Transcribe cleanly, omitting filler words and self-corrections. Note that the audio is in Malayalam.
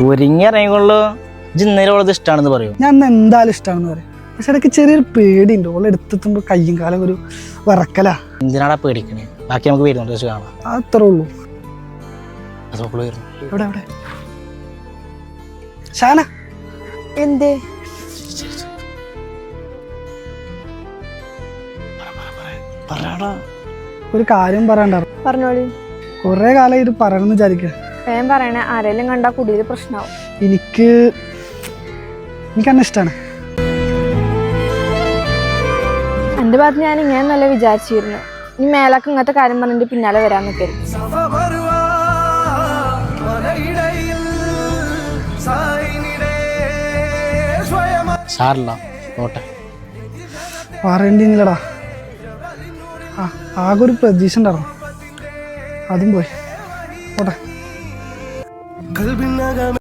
ഒരുങ്ങിറങ്ങിക്കൊള്ളു ഇന്നേരം ഇഷ്ടമാണെന്ന് പറയൂ. ഞാൻ എന്തായാലും ഇഷ്ടമാണെന്ന് പറയും. പക്ഷെ ഇടയ്ക്ക് ചെറിയൊരു പേടിയുണ്ട്. ഓളെ എടുത്തെത്തുമ്പോ കയ്യും കാലം ഒരു വിറക്കലാ. എന്തിനാടാ പേടിക്കണേ? ബാക്കി നമുക്ക് വരുന്നുണ്ട് വെച്ച് കാണാം. അത്രേ ഉള്ളൂ. എവിടെ എവിടെ ഷാന? എന്തേ? ഒരു കാര്യം പറയണ്ടായിരുന്നു. പറഞ്ഞോളി. കൊറേ കാലമായിട്ട് പറയണമെന്ന് വിചാരിക്കുക. വേഗം പറയണേ, ആരെങ്കിലും കണ്ടാ കുടിയിൽ പ്രശ്നമാവും. എനിക്കെന്നെ ഇഷ്ടമാണ്. എന്റെ ഭാഗത്ത് ഞാൻ ഇങ്ങനെ നല്ല വിചാരിച്ചിരുന്നു. ഇനി മേലാക്ക് ഇങ്ങനത്തെ കാര്യം പറഞ്ഞിട്ട് പിന്നാലെ വരാൻ നിൽക്കരുത്. പറയണ്ടില്ലടാ. ആകെ ഒരു പ്രതീക്ഷ ഉണ്ടായിരുന്നു, അതും പോയി. പോട്ടെ.